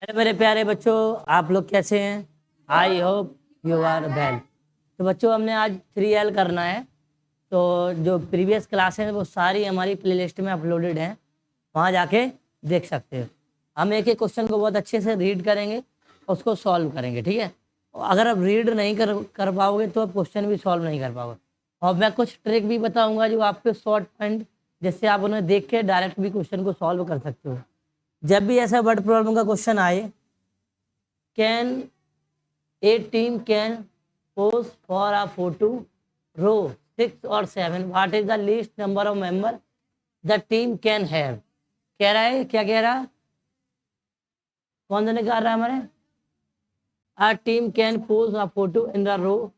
Hello मेरे प्यारे बच्चों, आप लोग कैसे हैं? I hope you are well. तो बच्चों, हमने आज 3L करना है। तो जो प्रीवियस क्लास हैं वो सारी हमारी प्लेलिस्ट में अपलोडेड हैं, वहाँ जाके देख सकते हो। हम एक एक क्वेश्चन को बहुत अच्छे से रीड करेंगे, उसको सॉल्व करेंगे, ठीक है। और अगर आप रीड नहीं कर पाओगे तो आप क्वेश्चन भी सॉल्व नहीं कर पाओगे। और मैं कुछ ट्रिक भी बताऊंगा जो आपके शॉर्ट पॉइंट, जिससे आप उन्हें देख के डायरेक्ट भी क्वेश्चन को सॉल्व कर सकते हो। जब भी ऐसा वर्ड प्रॉब्लम का क्वेश्चन आए, can a team can pose for a photo row 6 और 7, what is the least number of member the team can have. कह रहा है, क्या कह रहा? कौन सा निकाल रहा है हमारे? A team can pose a photo in the row.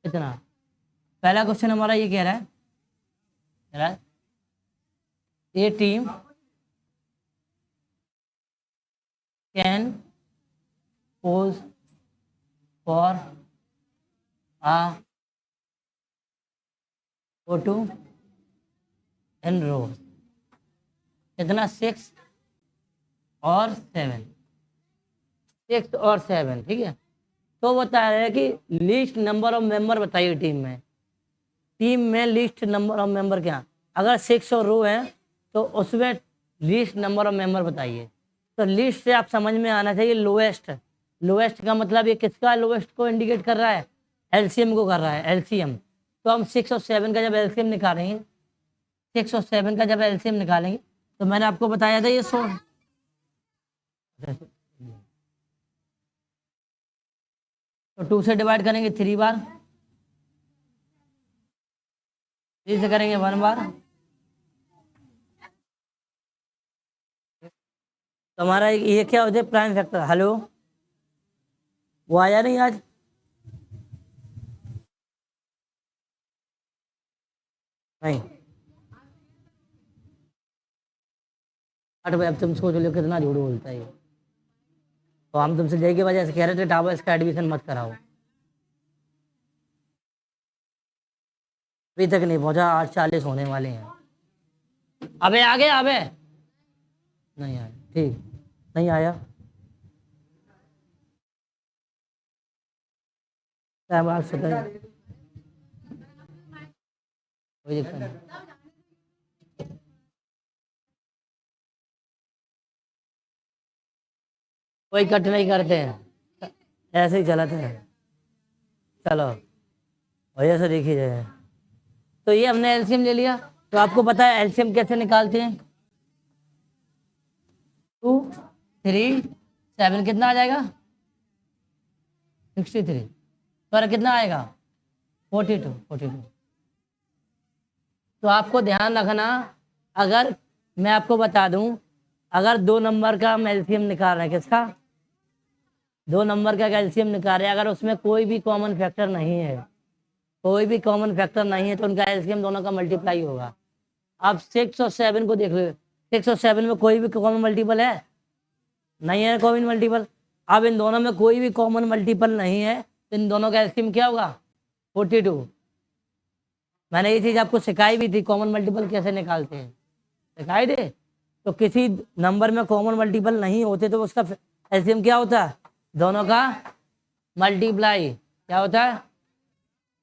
इतना पहला क्वेश्चन हमारा ये कह रहा है a team can pose for a photo in row. कितना? 6 और 7। 6 और 7, ठीक है। तो बता रहे हैं कि लिस्ट नंबर ऑफ मेंबर बताइए टीम में लीस्ट नंबर ऑफ मेंबर क्या। अगर 6 और रो है तो उसमें लीस्ट नंबर ऑफ मेंबर बताइए। तो लिस्ट से आप समझ में आना चाहिए लोएस्ट। लोएस्ट का मतलब ये किसका लोएस्ट को इंडिकेट कर रहा है? एलसीएम को कर रहा है, एलसीएम। तो हम 6 और 7 का जब एलसीएम निकालेंगे, 6 और 7 का जब एलसीएम निकालेंगे, तो मैंने आपको बताया था ये 100। तो 2 से डिवाइड करेंगे 3 बार, 3 से करेंगे 1 बार। तो हमारा ये क्या होता है? Prime factor. हेलो, वो आया नहीं आज? नहीं। 8 बजे। अब तुम सोच लो कितना झूठ बोलता है ये। तो हम तुमसे जय की वजह से कह रहे थे टावर इसका एडमिशन मत कराओ। अभी तक नहीं पहुंचा, 8:40 होने वाले हैं। अबे आ गया? अबे नहीं आया, ठीक, नहीं आया। टाइम आज सुबह, कोई दिक्कत नहीं। कोई कट नहीं करते हैं, ऐसे ही चलाते हैं। चलो वजह से देखी जाए। तो ये हमने एलसीएम ले लिया। तो आपको पता है एलसीएम कैसे निकालते हैं? 2, 3, 7 कितना आ जाएगा? 63। पर कितना आएगा? 42। तो आपको ध्यान रखना, अगर मैं आपको बता दूं, अगर 2 नंबर का हम एलसीएम निकाल रहे हैं, किसका? 2 नंबर का एलसीएम निकाल रहे हैं, अगर उसमें कोई भी कॉमन फैक्टर नहीं है, कोई भी कॉमन फैक्टर नहीं है, तो उनका एलसीएम दोनों का मल्टीप्लाई होगा। अब 6 और 7 को देख लो, 6 और 7 में कोई भी कॉमन मल्टीपल है? नहीं है कॉमन मल्टीपल। अब इन दोनों में कोई भी कॉमन मल्टीपल नहीं है, तो इन दोनों का एलसीएम क्या होगा? 42। मैंने ये चीज आपको सिखाई भी थी, कॉमन मल्टीपल कैसे निकालते हैं, सिखाई दे। तो किसी नंबर में कॉमन मल्टीपल नहीं होते तो उसका एलसीएम क्या होता है? दोनों का मल्टीप्लाई। क्या होता है?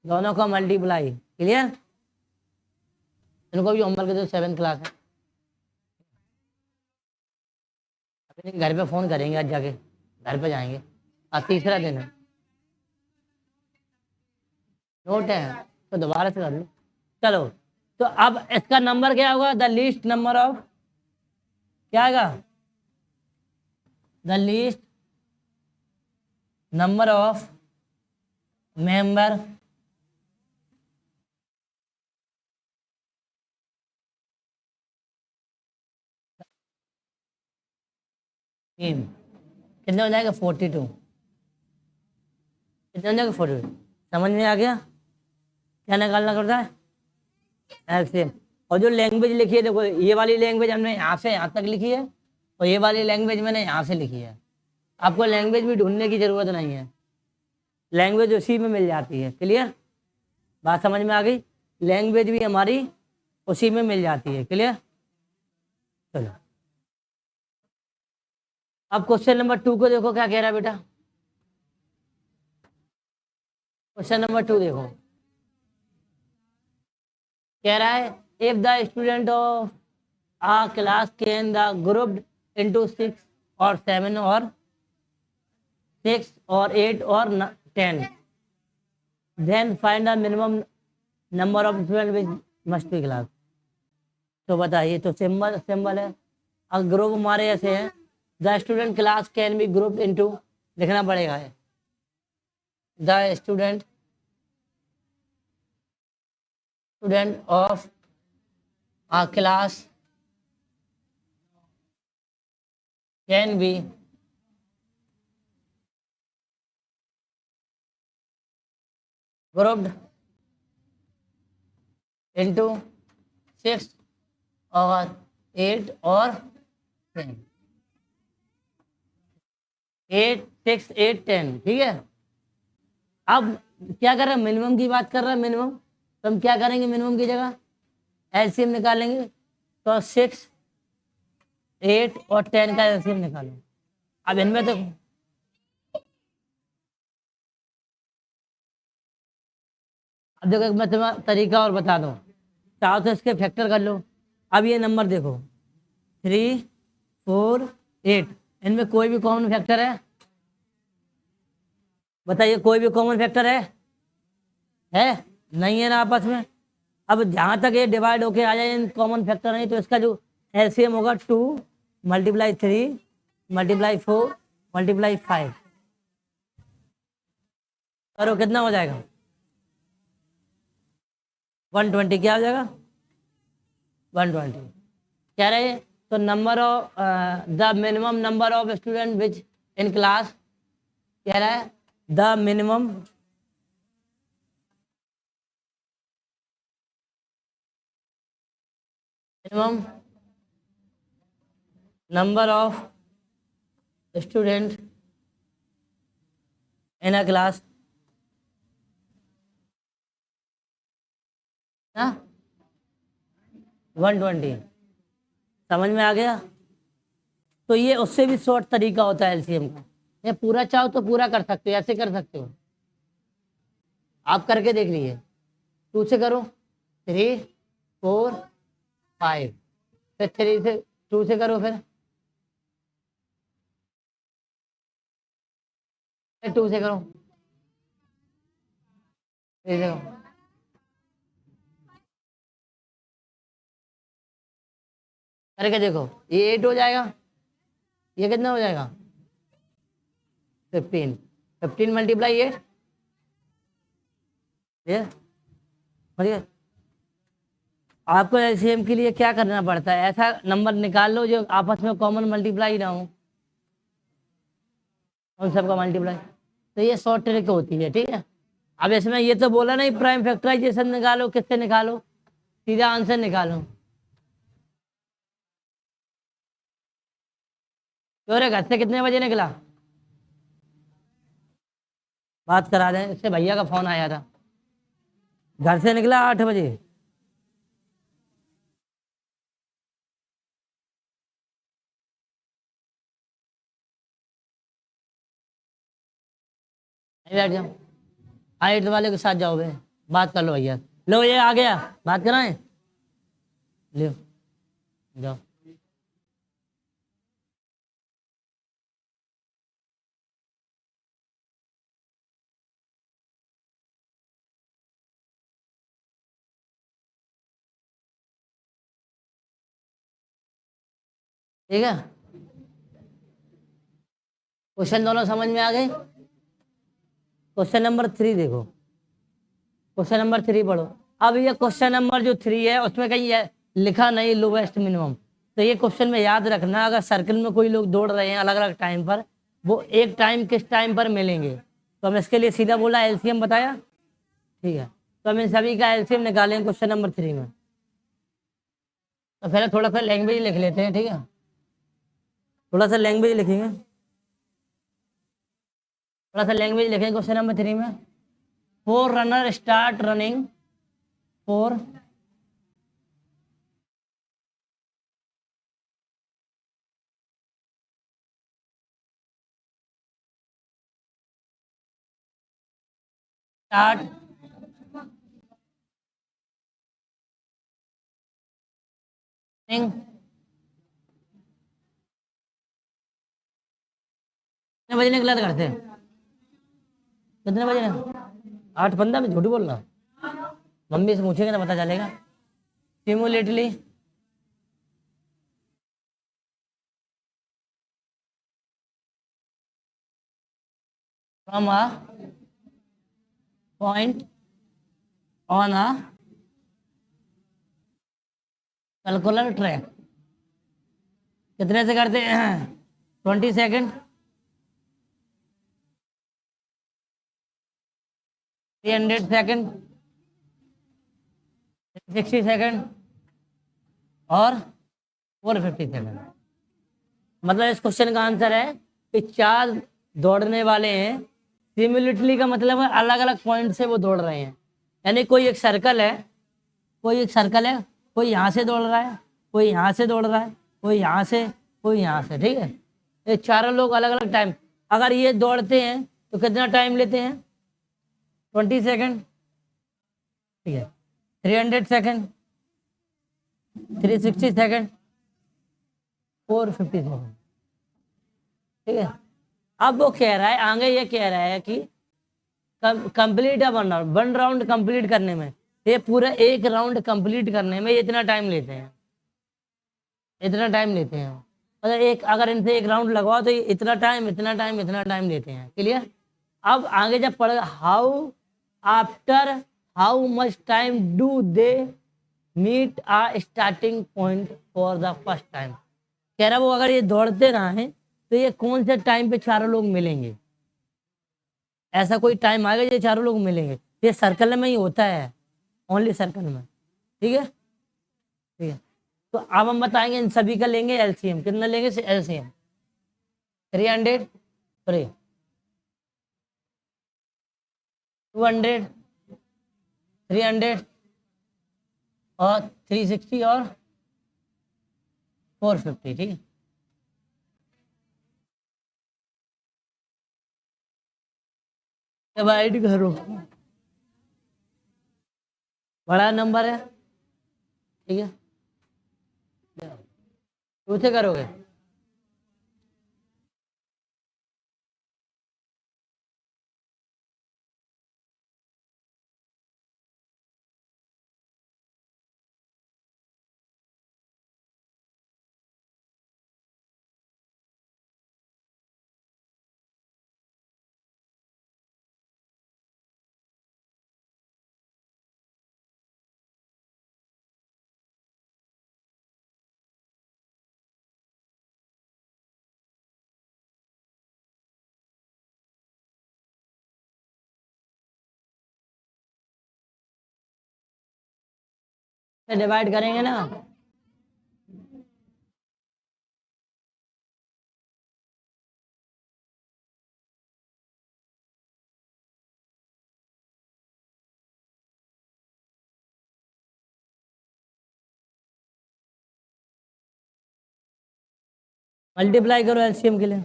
दोनों का मल्टीप्लाई। क्लियर? इनको भी होमवर्क जो 7th क्लास है, अपने घर पे फोन करेंगे, आज जाके घर पे जाएंगे। आज तीसरा दिन है, नोट है तो दोबारा से कर लो। चलो, तो अब इसका नंबर क्या होगा? द लीस्ट नंबर ऑफ, क्या आएगा? The least number of member team. कितने हो जाएगा? 42। कितने हो जाएगा? 42। समझ में आ गया क्या निकालना करता है? एलसीएम। और जो लैंग्वेज लिखी है, देखो ये वाली लैंग्वेज हमने यहाँ से यहाँ तक लिखी है, और ये वाली लैंग्वेज मैंने यहाँ से लिखी है। आपको लैंग्वेज भी ढूंढने की जरूरत नहीं है, लैंग्वेज उसी में मिल जाती है। क्लियर? बात समझ में आ गई? लैंग्वेज भी हमारी उसी में मिल जाती है। क्लियर? चलो, अब क्वेश्चन नंबर 2 को देखो क्या कह रहा है बेटा। क्वेश्चन नंबर 2 देखो, कह रहा है if the student of a class can the group into 6 और 7 और 6 और 8 और 10, then find the minimum number of student which must be class. तो बताइए, तो सिंबल सिंबल है। अब ग्रुप हमारे ऐसे हैं, the student class can be group into, लिखना पड़ेगा है the student of a class can be grouped into 6 और 8 और 10, 8 6 8 10, ठीक है। अब क्या कर रहे हैं, मिनिमम की बात कर रहे हैं, मिनिमम। तो हम क्या करेंगे, मिनिमम की जगह एलसीएम निकालेंगे। तो 6 8 और 10 का एलसीएम निकालो। अब इनमें तो अब देखो, मैं तुम्हें तरीका और बता दूं, चाहो तो इसके फैक्टर कर लो। अब ये नंबर देखो 3 4 8, इनमें कोई भी कॉमन फैक्टर है? बताइए, कोई भी कॉमन फैक्टर है? नहीं है ना आपस में। अब जहां तक ये डिवाइड होके आ जाए इन कॉमन फैक्टर नहीं, तो इसका जो एलसीएम होगा 2 × 3 × 4 × 5, करो कितना हो जाएगा? 120। क्या हो जाएगा? 120 कह रहे हैं। तो number of the minimum number of student which in class, कह रहा है the minimum number of student in a class ना 120। समझ में आ गया? तो ये उससे भी शॉर्ट तरीका होता है एलसीएम का। ये पूरा चाहो तो पूरा कर सकते हो, ऐसे कर सकते हो। आप करके देख लीजिए। 2 से करो 3 4 5, फिर 3 से 2 से करो, फिर 2 से करो, 3 से करो, करके देखो। ये 8 हो जाएगा, ये कितना हो जाएगा? 15। 15 × 8, ये बढ़िया। आपको एलसीएम के लिए क्या करना पड़ता है, ऐसा नंबर निकाल लो जो आपस में कॉमन मल्टीप्लाई ना हो, उन सबका मल्टीप्लाई। तो ये शॉर्ट ट्रिक होती है, ठीक है। अब इसमें ये तो बोला नहीं प्राइम फैक्टराइजेशन निकालो, किससे निकालो, सीधा आंसर निकालो। क्यों रे, घर से कितने बजे निकला? बात करा दें, इससे भैया का फोन आया था। घर से निकला 8 बजे। बैठ जाओ, 8 वाले के साथ जाओ, बात कर लो भैया। लो ये आ गया, बात कराएं, लो जाओ। ठीक है, क्वेश्चन दोनों समझ में आ गए। क्वेश्चन नंबर 3 देखो, क्वेश्चन नंबर 3 पढ़ो। अब ये क्वेश्चन नंबर जो 3 है उसमें कहीं है लिखा नहीं लोवेस्ट मिनिमम। तो ये क्वेश्चन में याद रखना, अगर सर्कल में कोई लोग दौड़ रहे हैं अलग अलग टाइम पर, वो एक टाइम किस टाइम पर मिलेंगे। तो हम इसके लिए सीधा बोला एलसीएम बताया, ठीक है। तो हम इन सभी का एलसीएम निकालेंगे क्वेश्चन नंबर 3 में। तो पहले थोड़ा सा लैंग्वेज लिख लेते हैं, ठीक है। थोड़ा सा लैंग्वेज लिखेंगे, थोड़ा सा लैंग्वेज लिखेंगे क्वेश्चन नंबर 3 में। 4 रनर स्टार्ट रनिंग, 4 स्टार्ट। कितने बजे निकला था घर से? कितने बजे? 8:15 में? झूठ बोलना, मम्मी से पूछेंगे ना पता चलेगा। Simultaneously from a point on a circular track. कितने से करते हैं? 20 सेकेंड, 300 सेकेंड, 60 सेकेंड और 450 सेकेंड। मतलब इस क्वेश्चन का आंसर है कि 4 दौड़ने वाले हैं। सिमुलेटली का मतलब है अलग अलग पॉइंट से वो दौड़ रहे हैं। यानी कोई एक सर्कल है, कोई यहाँ से दौड़ रहा है, कोई यहाँ से दौड़ रहा है, कोई यहाँ से, कोई यहाँ से। ठीक है, ये चारों लोग अलग अलग टाइम। अगर ये दौड़ते हैं तो कितना टाइम लेते हैं? 20 सेकेंड। ठीक है, 300 सेकेंड, 360 सेकेंड, 450 सेकेंड। ठीक है, अब वो कह रहा है आगे, ये कह रहा है कि कंप्लीट है 1 राउंड कंप्लीट करने में, ये पूरा 1 राउंड कंप्लीट करने में इतना टाइम लेते हैं, इतना टाइम लेते हैं। मतलब एक अगर इनसे 1 राउंड लगवाओ तो इतना टाइम, इतना टाइम, इतना टाइम लेते हैं। क्लियर? अब आगे जब पढ़, how after how much time do they meet a starting point for the first time. कह रहा वो अगर ये दौड़ते रहे तो ये कौन से टाइम पे चारों लोग मिलेंगे? ऐसा कोई टाइम आएगा ये चारों लोग मिलेंगे। ये सर्कल में ही होता है, ओनली सर्कल में। ठीक है, ठीक है। तो अब हम बताएंगे, इन सभी का लेंगे एलसीएम। कितना लेंगे एलसीएम? 300, 200, 300 और 360 और 450। ठीक है, डिवाइड करो, बड़ा नंबर है। ठीक है, 2 से करोगे? डिवाइड करेंगे ना, मल्टीप्लाई करो एलसीएम के लिए।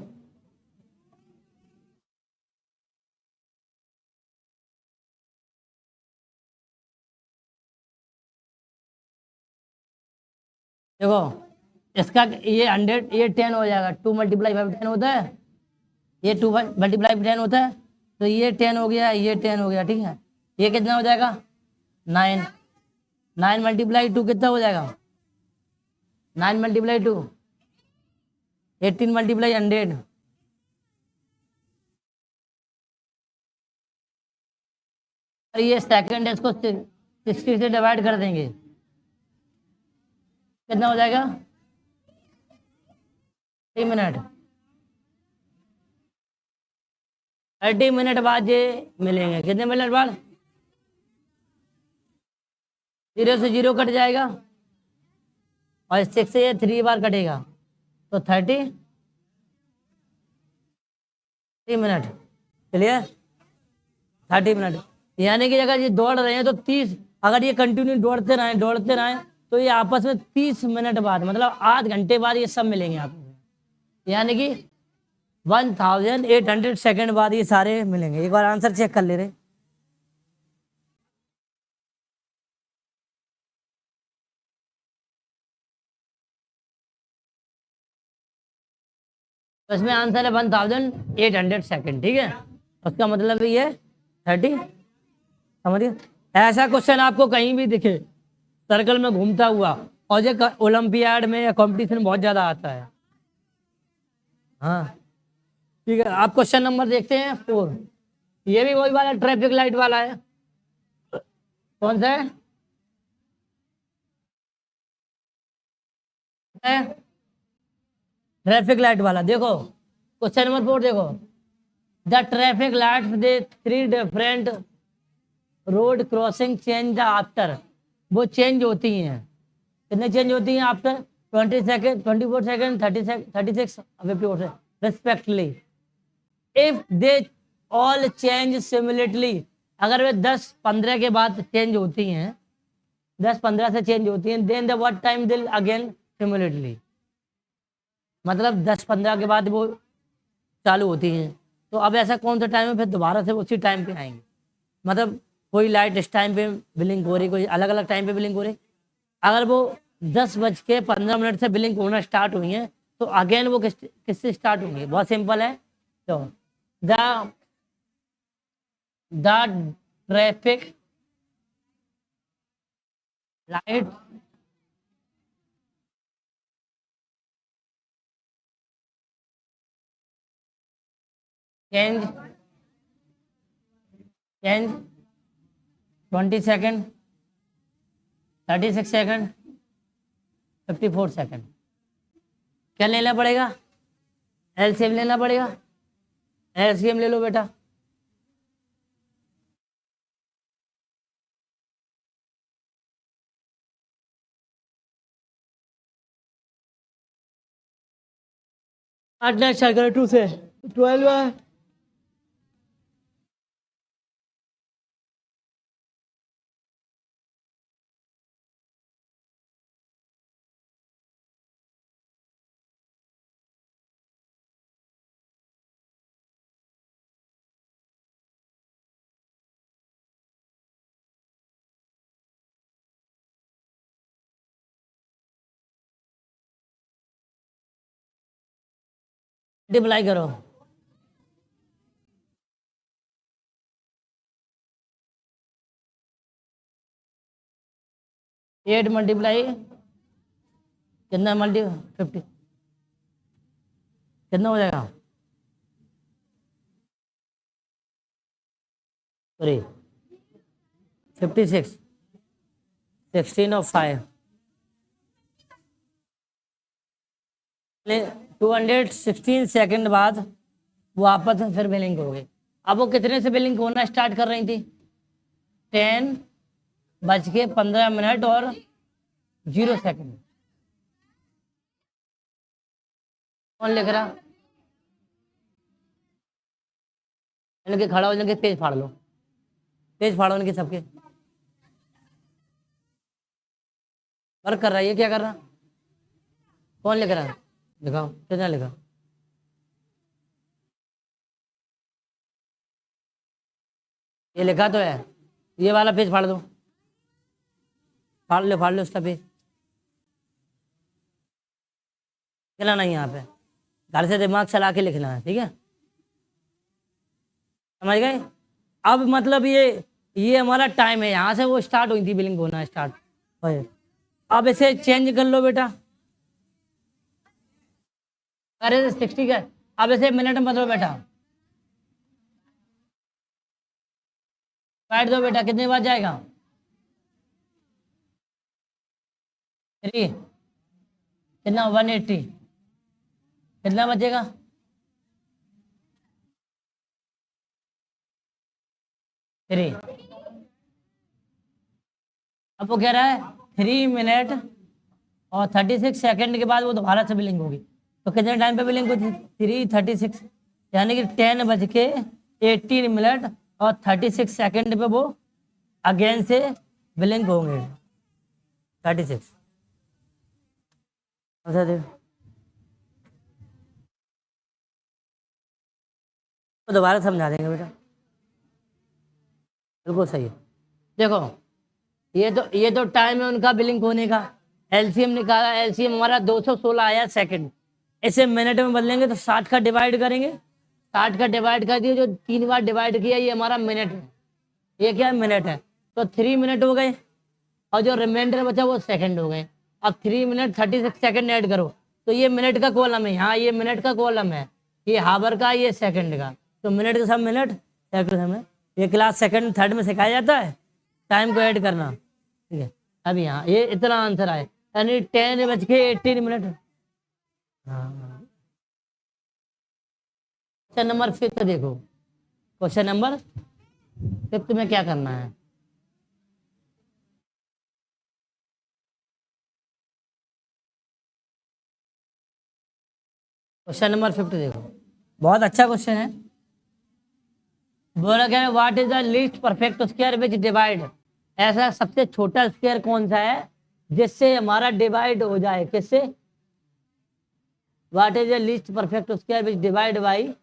देखो इसका ये 100, ये 10 हो जाएगा। 2 × 5 10 होता है, ये 2 × 5 10 होता है, तो ये 10 हो गया, ये 10 हो गया। ठीक है, ये कितना हो जाएगा? 9। 9 × 2 कितना हो जाएगा? 9 × 2 18 × 100। और ये सेकंड है, इसको 60 से डिवाइड कर देंगे, कितना हो जाएगा? 3 मिनट। 30 मिनट बाद ये मिलेंगे। कितने मिनट बाद? 0 से 0 कट जाएगा और 6 से ये 3 बार कटेगा, तो 30 मिनट। क्लियर? 30 मिनट। यानी कि अगर ये दौड़ रहे हैं तो 30, अगर ये कंटिन्यू दौड़ते रहे तो ये आपस में 30 मिनट बाद, मतलब आध घंटे बाद ये सब मिलेंगे आपस में। यानी कि 1800 सेकेंड बाद ये सारे मिलेंगे। एक बार आंसर चेक कर ले रहे। तो इसमें आंसर है 1800 सेकेंड, ठीक है। उसका मतलब ये 30, समझिए। ऐसा क्वेश्चन आपको कहीं भी दिखे सर्कल में घूमता हुआ, और ये ओलंपियाड में या कंपटीशन में बहुत ज्यादा आता है। हाँ ठीक है, आप क्वेश्चन नंबर देखते हैं 4। ये भी वही वाला ट्रैफिक लाइट वाला है। कौन सा है? ट्रैफिक लाइट वाला। देखो क्वेश्चन नंबर 4 देखो, the traffic light they 3 different road crossing change the after, वो चेंज होती हैं, कितने चेंज होती हैं after? 20 second, 24 second, 36, 54 second respectively. If they all change similarly, अगर वे 10-15 के बाद चेंज होती हैं, 10-15 से चेंज होती हैं, देन द व्हाट टाइम दिल अगेन सिमिलरली, मतलब 10-15 के बाद वो चालू होती हैं। तो अब ऐसा कौन सा टाइम है फिर दोबारा से उसी टाइम पे आएंगे, मतलब कोई लाइट इस टाइम पे ब्लिंक हो रही, कोई अलग अलग टाइम पे ब्लिंक हो रही। अगर वो 10:15 से ब्लिंक होना स्टार्ट हुई है, तो अगेन वो किससे स्टार्ट होंगे? बहुत सिंपल है। तो the traffic light change 20 second, 36 second, 54 second. क्या लेना पड़ेगा? एलसीएम लेना पड़ेगा। एलसीएम ले लो बेटा। आठ ने अच्छा करो 2 से 12 है। मल्टीप्लाई करो। एट मल्टीप्लाई कितना? 50 कितना हो जाएगा? 3 56 16 और 5 216 सेकंड बाद वो आपस में फिर बिलिंग हो गई। अब वो कितने से बिलिंग होना स्टार्ट कर रही थी? 10:15 और 0 सेकंड। कौन लिख रहा? इनके खड़ा हो, इनके तेज फाड़ लो, तेज फाड़ो इनके सबके। वर्क कर रहा है ये, क्या कर रहा? कौन लिख रहा? लिखाओ, कितना लिखा? ये लिखा तो है। ये वाला पेज फाड़ दो, फाड़ लो उसका पेज। लिखना नहीं यहाँ पे, घर से दिमाग चला के लिखना है, ठीक है? समझ गए? अब मतलब ये हमारा टाइम है, यहाँ से वो स्टार्ट हुई थी बिलिंग होना स्टार्ट। अब इसे चेंज कर लो बेटा। अरे 60 का, अब इसे मिनट में बदलो बेटा। काट दो बेटा, कितने बार जाएगा? 3 कितना? 180 कितना बचेगा? 3। अब वो कह रहा है 3 मिनट और 36 सेकंड के बाद वो दोबारा से बिलिंग होगी। तो कितने टाइम पे बिलिंग होगी? 3:36, यानी कि 10:18 और 36 सेकंड पे वो अगेन से बिलिंग होंगे। 36 तो दोबारा समझा देंगे बेटा, बिल्कुल सही है। देखो ये तो टाइम है उनका बिलिंग होने का। एलसीएम निकाला, एलसीएम हमारा 216 आया सेकंड, ऐसे मिनट में बदलेंगे तो 60 का डिवाइड करेंगे, 60 का डिवाइड कर दिए, जो 3 बार डिवाइड किया ये हमारा मिनट है, ये क्या है मिनट है, तो 3 मिनट हो गए और जो रिमाइंडर बचा वो सेकंड हो गए। अब 3 मिनट 36 सेकंड ऐड करो तो ये मिनट का कॉलम है, यहाँ ये मिनट का कॉलम है, ये हावर का ये सेकंड का, तो मिनट के सब मिनट सेकंड समय। ये क्लास सेकंड थर्ड में सिखाया जाता है टाइम को ऐड करना, ठीक है। अब यहाँ ये इतना आंसर आए, यानी 10:18 हाँ। क्वेश्चन नंबर 5 देखो, क्वेश्चन नंबर 5 में क्या करना है। क्वेश्चन नंबर 5 देखो, बहुत अच्छा क्वेश्चन है। बोला क्या है, what is the least perfect square which divide, ऐसा सबसे छोटा स्क्वायर कौन सा है जिससे हमारा डिवाइड हो जाए, किससे, what is the least perfect square which divide by,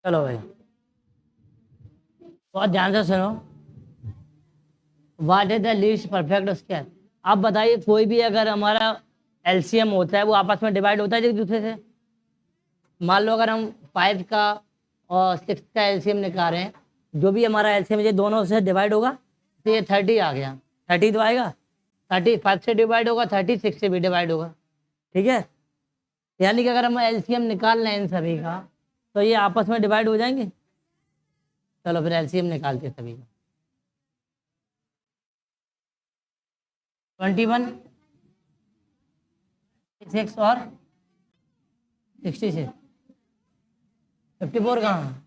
चलो भाई बहुत ध्यान से सुनो, what is the least perfect square. आप बताइए कोई भी अगर हमारा एलसीएम होता है वो आपस में डिवाइड होता है एक दूसरे से। मान लो अगर हम 5 का और 6 का एलसीएम निकाल रहे हैं, जो भी हमारा एलसीएम ये दोनों से डिवाइड होगा तो ये 30 आ गया, 30 तो आएगा, 35 से डिवाइड होगा, 36 से भी डिवाइड होगा, ठीक है। यानी कि अगर हम एलसीएम निकाल रहे हैं इन सभी का तो ये आपस में डिवाइड हो जाएंगे। चलो फिर एलसीएम निकालते हैं सभी का। 21, 6 और 66, 54 कहाँ,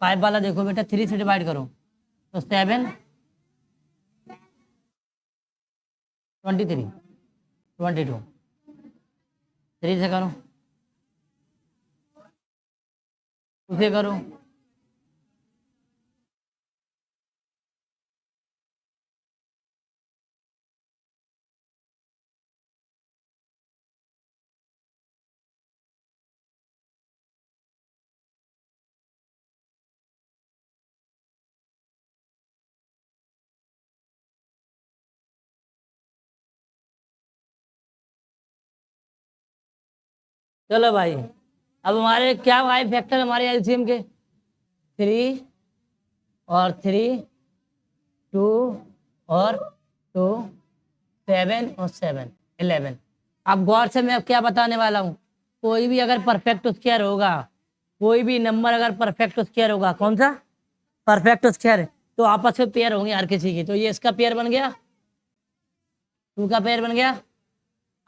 5 वाला देखो बेटा, 3 से डिवाइड करो तो 7, 23, 22, 3 से करो, 2 से करो, चलो भाई अब हमारे क्या आए फैक्टर हमारे एलसीएम के, 3 और 3, 2 और 2, 7 और 7, 11। अब गौर से मैं अब क्या बताने वाला हूँ, कोई भी अगर परफेक्ट स्क्वायर होगा, कोई भी नंबर अगर परफेक्ट स्क्वायर होगा, कौन सा परफेक्ट स्क्वायर, तो आपस में पेयर होंगे हर किसी की, तो ये इसका पेयर बन गया, 2 का पेयर बन गया।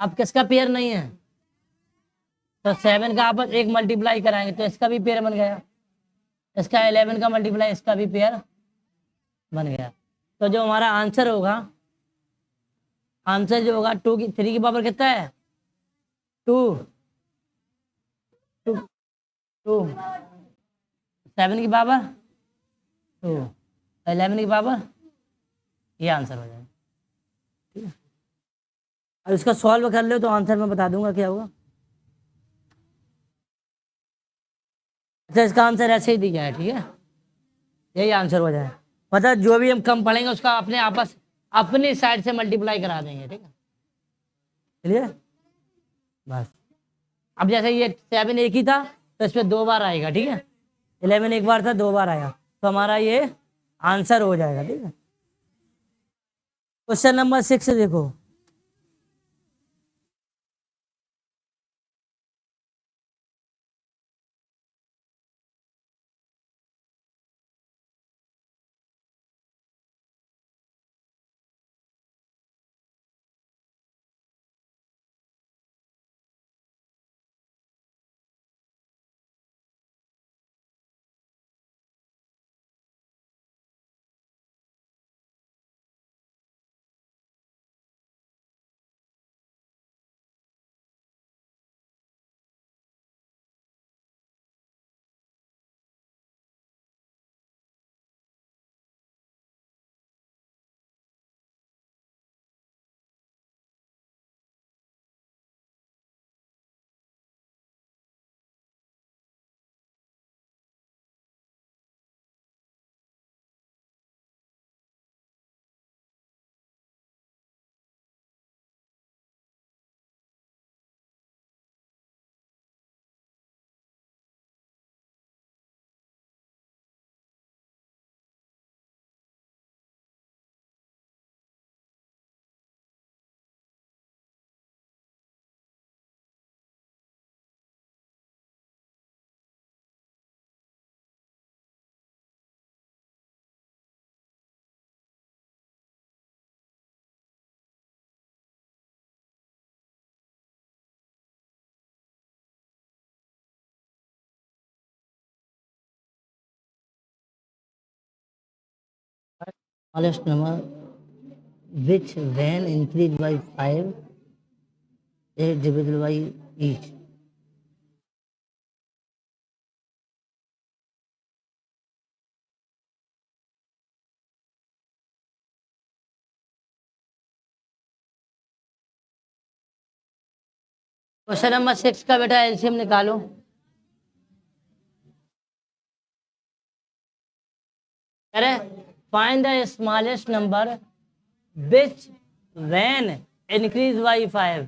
अब किसका पेयर नहीं है, तो 7 का आपस एक मल्टीप्लाई कराएंगे तो इसका भी पेयर बन गया, इसका 11 का मल्टीप्लाई इसका भी पेयर बन गया। तो जो हमारा आंसर होगा, आंसर जो होगा 3 की पावर कितना है, 2, 2, 2, 7 की पावर 2, 11 की पावर, ये आंसर हो जाएगा, ठीक है। अब इसका सॉल्व कर लो तो आंसर मैं बता दूंगा क्या होगा। अच्छा इसका आंसर ऐसे ही दिया है, ठीक है, यही आंसर हो जाए, मतलब जो भी हम कम पढ़ेंगे उसका अपने आपस अपनी साइड से मल्टीप्लाई करा देंगे, ठीक है, चलिए बस। अब जैसे ये 7 एक ही था तो इस पर 2 बार आएगा, ठीक है, 11 एक बार था 2 बार आया, तो हमारा ये आंसर हो जाएगा, ठीक है। क्वेश्चन नंबर 6 देखो, smallest number which when increased by 5 is divisible by each. Question number 6 का बेटा एलसीएम निकालो। अरे find the smallest number which when increased by 5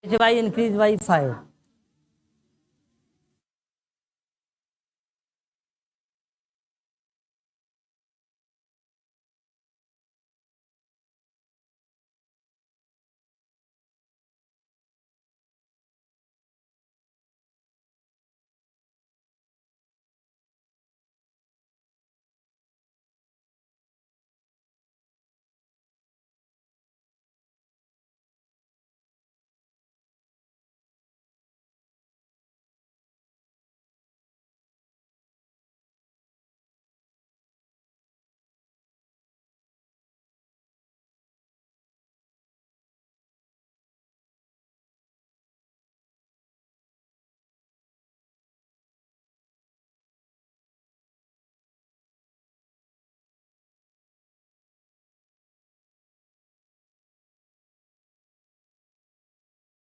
which by increased by 5।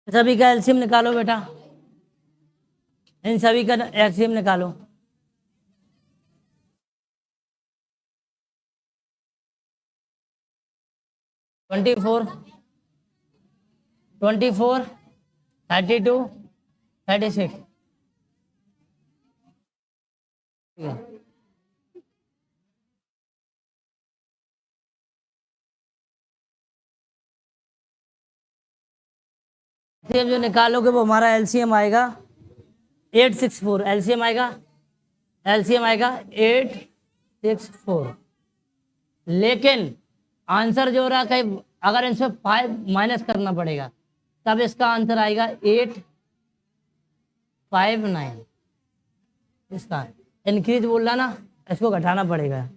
सभी का एलसीएम निकालो बेटा, इन सभी का एलसीएम निकालो। Twenty four 32 36। एलसीएम जो निकालोगे वो हमारा एलसीएम आएगा 864। एलसीएम आएगा 864। लेकिन आंसर जो रहा कहीं अगर इनसे 5 माइनस करना पड़ेगा तब इसका आंसर आएगा 859। इसका इंक्रीज बोल रहा ना, इसको घटाना पड़ेगा।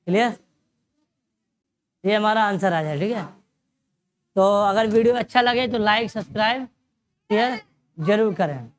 क्लियर? ये हमारा आंसर आ जाए। ठीक है, तो अगर वीडियो अच्छा लगे तो लाइक सब्सक्राइब शेयर जरूर करें।